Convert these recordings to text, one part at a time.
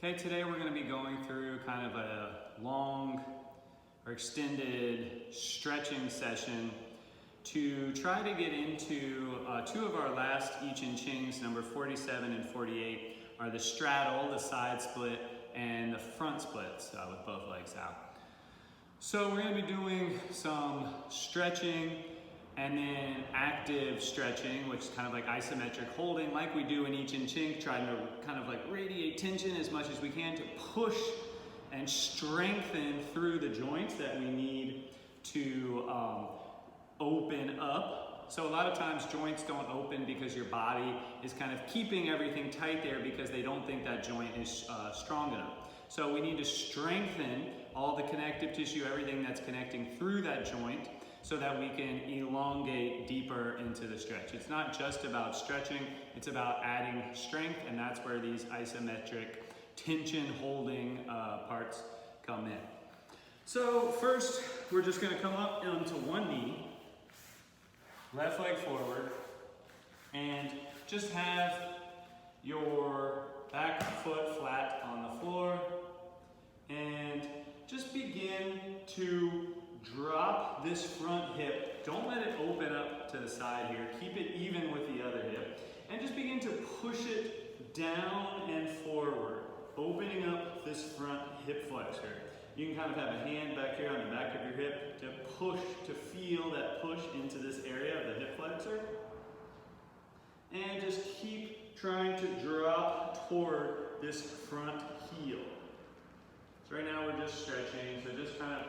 Okay, today we're going to be going through kind of a long or extended stretching session to try to get into two of our last I Chin Chings, number 47 and 48, are the straddle, the side split, and the front splits with both legs out. So we're going to be doing some stretching and then active stretching, which is kind of like isometric holding, like we do in I Chin Ching, trying to kind of like radiate tension as much as we can to push and strengthen through the joints that we need to open up. So a lot of times joints don't open because your body is kind of keeping everything tight there because they don't think that joint is strong enough. So we need to strengthen all the connective tissue, everything that's connecting through that joint, so that we can elongate deeper into the stretch. It's not just about stretching, it's about adding strength, and that's where these isometric tension holding parts come in. So first, we're just gonna come up onto one knee, left leg forward, and just have your back foot flat on the floor, and just begin to drop this front hip. Don't let it open up to the side here. Keep it even with the other hip. And just begin to push it down and forward, opening up this front hip flexor. You can kind of have a hand back here on the back of your hip to push, to feel that push into this area of the hip flexor. And just keep trying to drop toward this front heel. So right now we're just stretching, so just kind of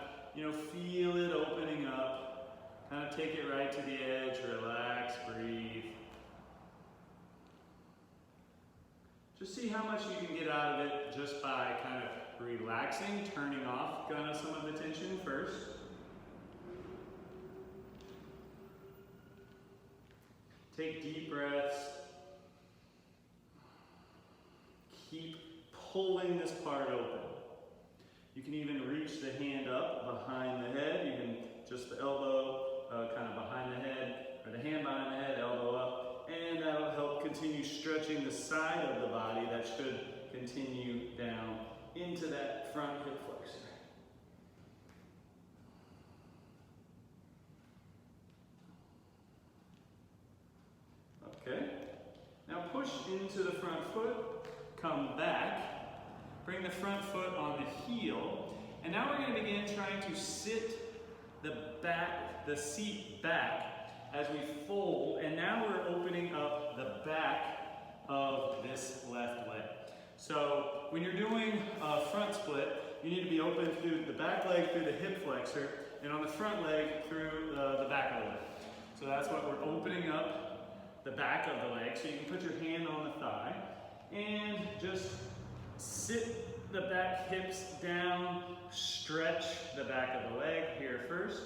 feel it opening up. Kind of take it right to the edge, relax, breathe. Just see how much you can get out of it just by kind of relaxing, turning off kind of some of the tension first. Take deep breaths. Keep pulling this part open. You can even reach the hand up behind the head. You can just the elbow kind of behind the head, or the hand behind the head, elbow up, and that'll help continue stretching the side of the body that should continue down into that front hip flexor. Okay, now push into the front foot, come back. Bring the front foot on the heel, and now we're going to begin trying to sit the seat back as we fold, and now we're opening up the back of this left leg. So when you're doing a front split, you need to be open through the back leg through the hip flexor, and on the front leg through the back of the leg. So that's what we're opening up the back of the leg. So you can put your hand on the thigh and just sit the back hips down, stretch the back of the leg here first.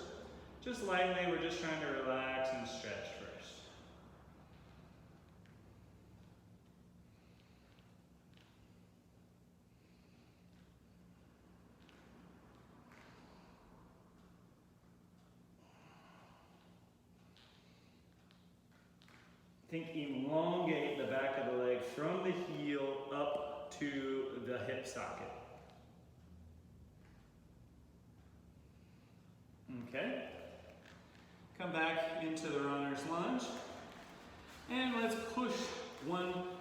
Just lightly, we're just trying to relax and stretch first. Think elongate the back of the leg from the heel up to the hip socket. Okay. Come back into the runner's lunge. And let's push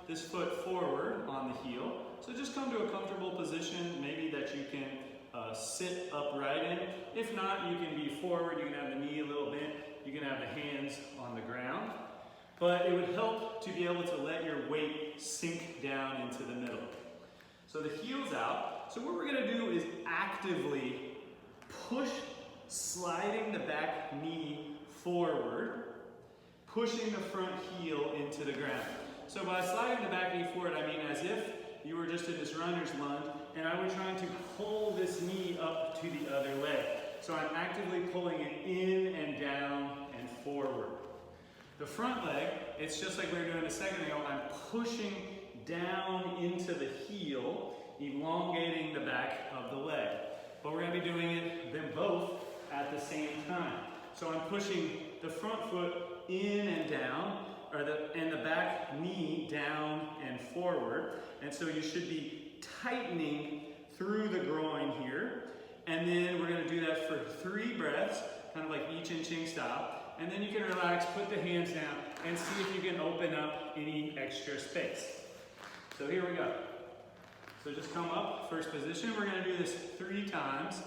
this foot forward on the heel. So just come to a comfortable position, maybe that you can sit upright in. If not, you can be forward, you can have the knee a little bit, you can have the hands on the ground. But it would help to be able to let your weight sink down into the middle. So the heel's out. So what we're going to do is actively push, sliding the back knee forward, pushing the front heel into the ground. So by sliding the back knee forward, I mean as if you were just in this runner's lunge and I were trying to pull this knee up to the other leg. So I'm actively pulling it in and down and forward. The front leg, it's just like we were doing a second ago. I'm pushing down into the heel, elongating the back of the leg. But we're going to be doing them both at the same time. So I'm pushing the front foot in and down, and the back knee down and forward. And so you should be tightening through the groin here. And then we're gonna do that for 3 breaths, kind of like I Chin Ching style. And then you can relax, put the hands down, and see if you can open up any extra space. So here we go. So just come up, first position. We're gonna do this 3 times,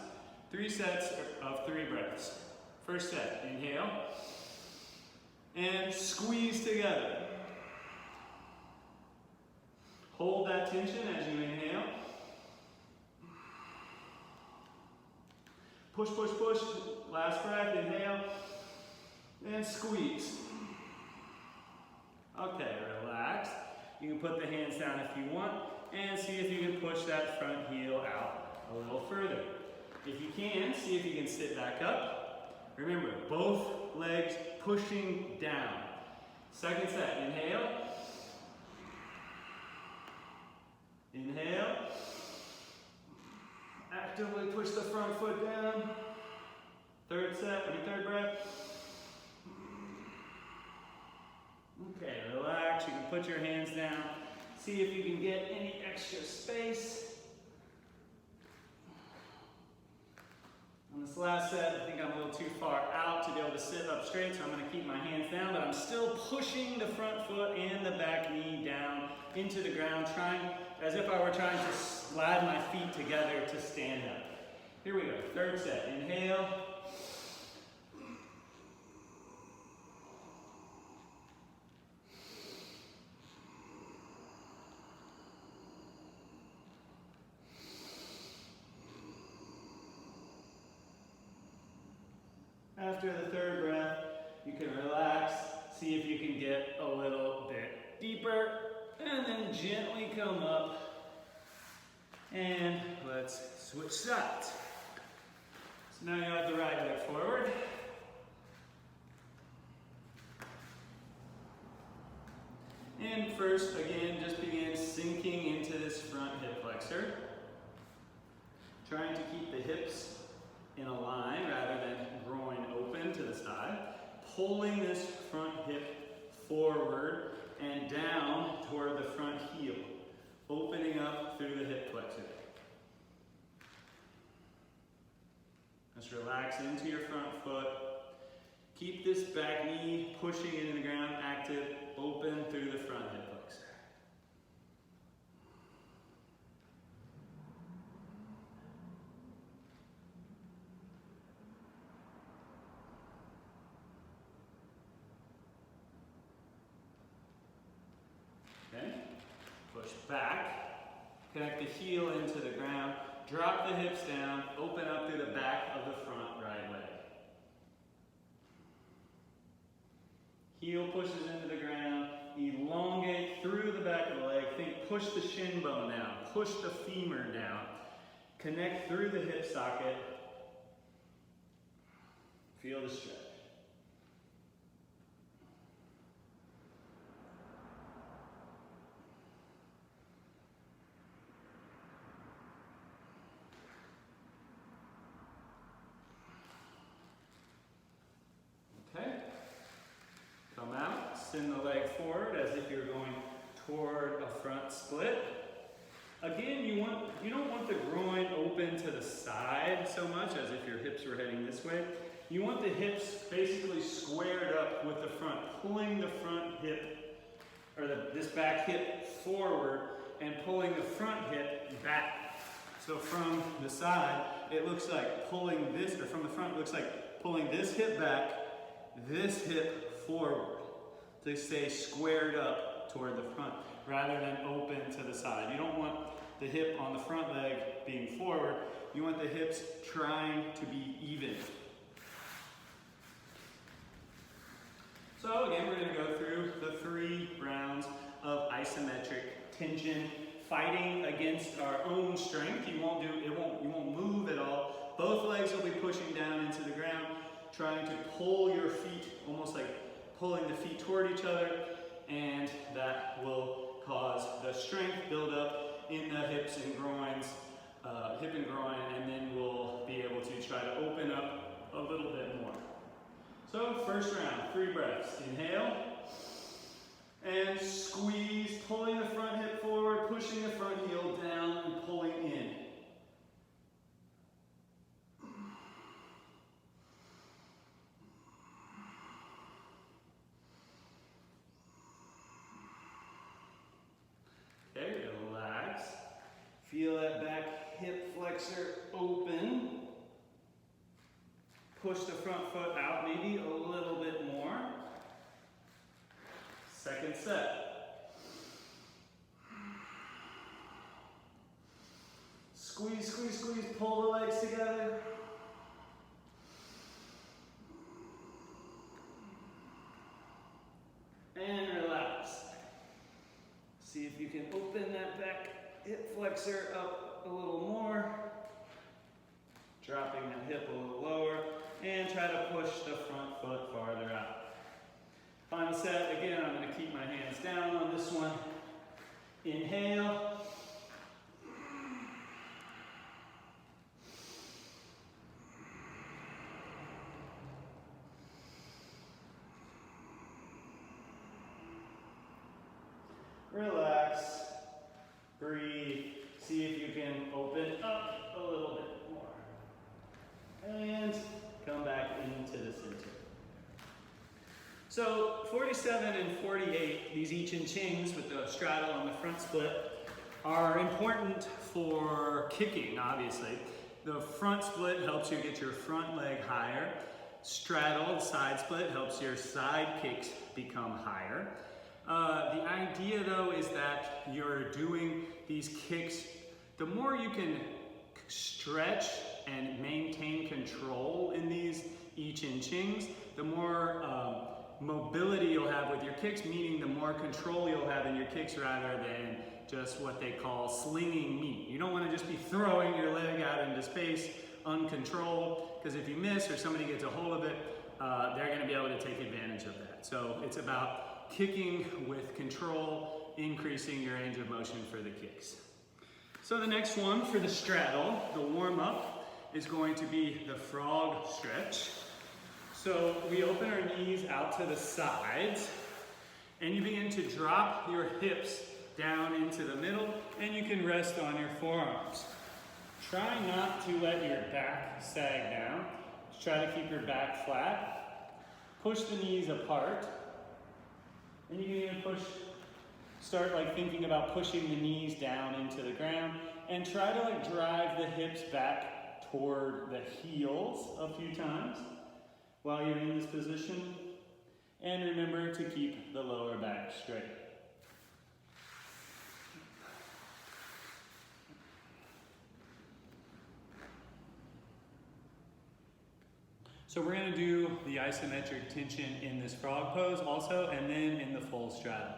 3 sets of 3 breaths. First set, inhale, and squeeze together. Hold that tension as you inhale. Push, push, push. Last breath, inhale, and squeeze. Okay, relax. You can put the hands down if you want, and see if you can push that front heel out a little further. If you can, see if you can sit back up. Remember, both legs pushing down. Second set, inhale. Inhale. Actively push the front foot down. Third breath. Okay, relax. You can put your hands down. See if you can get any extra space. On this last set, I think I'm a little too far out to be able to sit up straight, so I'm going to keep my hands down, but I'm still pushing the front foot and the back knee down into the ground, trying as if I were trying to slide my feet together to stand up. Here we go. Third set. Inhale. After the third breath, you can relax, see if you can get a little bit deeper, and then gently come up, and let's switch sides. So now you have the right leg forward. And first, again, just begin sinking into this front hip flexor. Trying to keep the hips in a line rather than groin open to the side. Pulling this front hip forward and down toward the front heel. Opening up through the hip flexor. Just relax into your front foot. Keep this back knee pushing into the ground, active, open through the front hip flexor. Okay, push back, connect the heel into the ground, drop the hips down, open up through the back of the front right leg. Heel pushes into the ground, elongate through the back of the leg, think push the shin bone down, push the femur down, connect through the hip socket, feel the stretch. Come out, send the leg forward as if you're going toward a front split. Again, you don't want the groin open to the side so much as if your hips were heading this way. You want the hips basically squared up with the front, pulling the front hip, or this back hip forward and pulling the front hip back. So from the side, it looks like pulling this, or from the front, it looks like pulling this hip back, this hip forward to stay squared up toward the front rather than open to the side. You don't want the hip on the front leg being forward. You want the hips trying to be even. So again, we're going to go through the 3 rounds of isometric tension, fighting against our own strength. You won't move at all. Both legs will be pushing down into the ground, trying to pull your feet, almost like pulling the feet toward each other, and that will cause the strength build up in the hips and groins, hip and groin, and then we'll be able to try to open up a little bit more. So first round, 3 breaths. Inhale, and squeeze, pulling the front hip forward, pushing the front heel down, and pull flexor open. Push the front foot out maybe a little bit more. Second set. Squeeze, squeeze, squeeze, pull the legs together. And relax. See if you can open that back hip flexor up a little more. Dropping the hip a little lower. And try to push the front foot farther out. Final set, again, I'm going to keep my hands down on this one. Inhale. Relax, breathe, see if you can open up a little bit more. And come back into the center. So 47 and 48, these I Chin Chings with the straddle and the front split are important for kicking, obviously. The front split helps you get your front leg higher. Straddle, side split, helps your side kicks become higher. The idea though is that you're doing these kicks, the more you can stretch and maintain control in these I Chin Chings, the more mobility you'll have with your kicks, meaning the more control you'll have in your kicks rather than just what they call slinging meat. You don't want to just be throwing your leg out into space uncontrolled, because if you miss or somebody gets a hold of it, they're going to be able to take advantage of that. So it's about kicking with control, increasing your range of motion for the kicks. So the next one for the straddle, the warm-up, is going to be the frog stretch. So we open our knees out to the sides, and you begin to drop your hips down into the middle, and you can rest on your forearms. Try not to let your back sag down. Just try to keep your back flat. Push the knees apart. And you can even start like thinking about pushing the knees down into the ground, and try to like drive the hips back toward the heels a few times while you're in this position. And remember to keep the lower back straight. So we're going to do the isometric tension in this frog pose also, and then in the full straddle.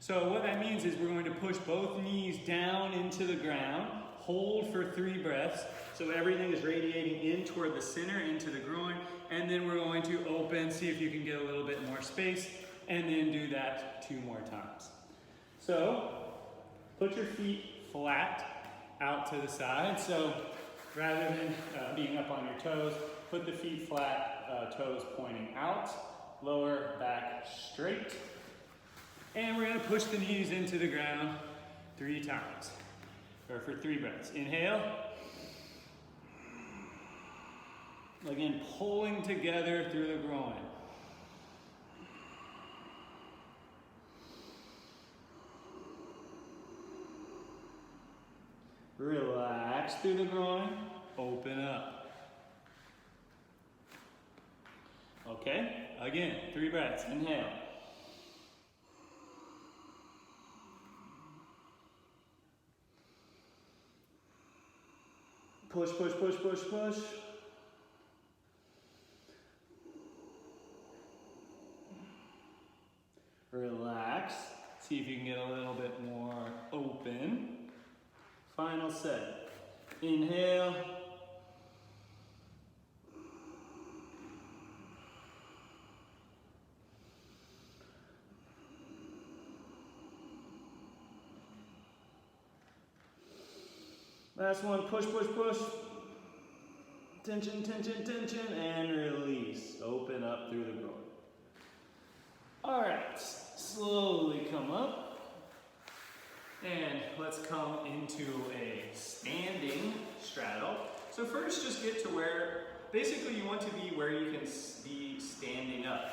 So what that means is we're going to push both knees down into the ground, hold for 3 breaths, so everything is radiating in toward the center, into the groin, and then we're going to open, see if you can get a little bit more space, and then do that 2 more times. So put your feet flat out to the side, so rather than being up on your toes, put the feet flat, toes pointing out, lower back straight. And we're going to push the knees into the ground 3 times, or for 3 breaths. Inhale. Again, pulling together through the groin. Relax through the groin, open up. Okay, again, 3 breaths. Inhale. Push, push, push, push, push. Relax. See if you can get a little bit more open. Final set. Inhale. Last one, push, push, push. Tension, tension, tension, and release. Open up through the groin. All right, slowly come up. And let's come into a standing straddle. So first, just get to where, basically you want to be where you can be standing up.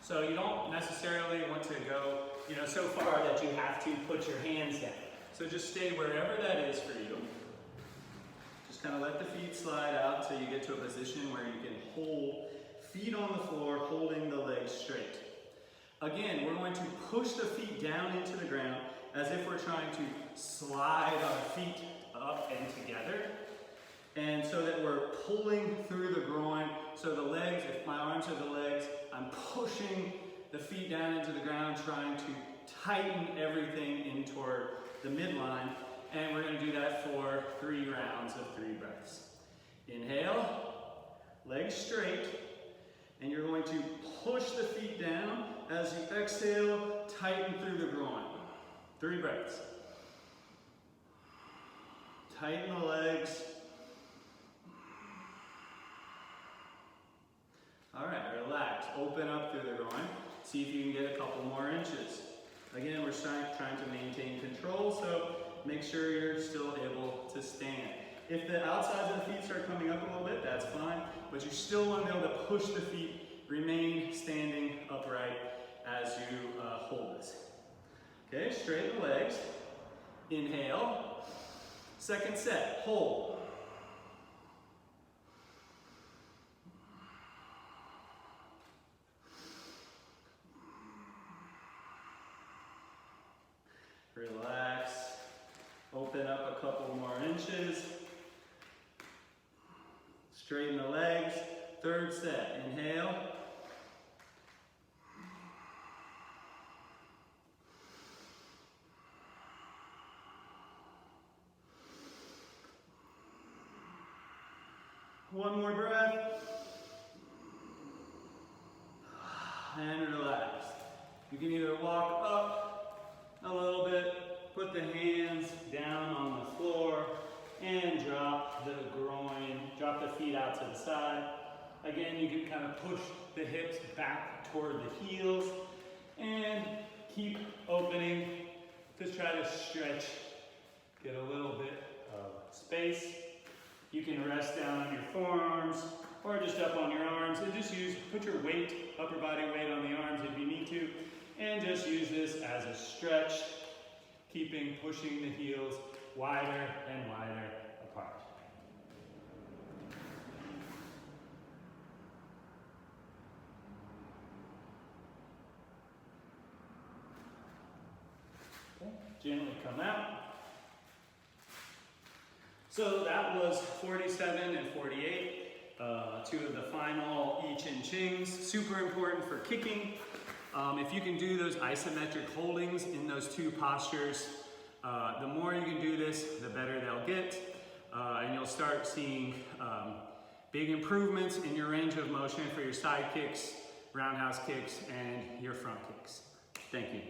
So you don't necessarily want to go, so far that you have to put your hands down. So just stay wherever that is for you. Just kind of let the feet slide out until you get to a position where you can hold feet on the floor, holding the legs straight. Again, we're going to push the feet down into the ground as if we're trying to slide our feet up and together. And so that we're pulling through the groin. So the legs, if my arms are the legs, I'm pushing the feet down into the ground, trying to tighten everything in toward the midline. And we're going to do that for 3 rounds of 3 breaths. Inhale, legs straight, and you're going to push the feet down. As you exhale, tighten through the groin. 3 breaths. Tighten the legs. All right, relax. Open up through the groin. See if you can get a couple more inches. Again, we're trying to maintain control, so make sure you're still able to stand. If the outsides of the feet start coming up a little bit, that's fine, but you still want to be able to push the feet, remain standing upright as you hold this. Okay, straighten the legs. Inhale. Second set, hold. Relax. Open up a couple more inches. Straighten the legs. Third set. Inhale. One more breath. And relax. You can either walk up a little bit, put the hands down on the floor, and drop the groin, drop the feet out to the side. Again, you can kind of push the hips back toward the heels and keep opening. Just try to stretch, get a little bit of space. You can rest down on your forearms or just up on your arms and just put your weight, upper body weight on the arms if you need to, and just use this as a stretch, pushing the heels wider and wider apart. Okay. Gently come out. So that was 47 and 48, 2 of the final I Chin Chings. Super important for kicking. If you can do those isometric holdings in those 2 postures, the more you can do this, the better they'll get. And you'll start seeing big improvements in your range of motion for your side kicks, roundhouse kicks, and your front kicks. Thank you.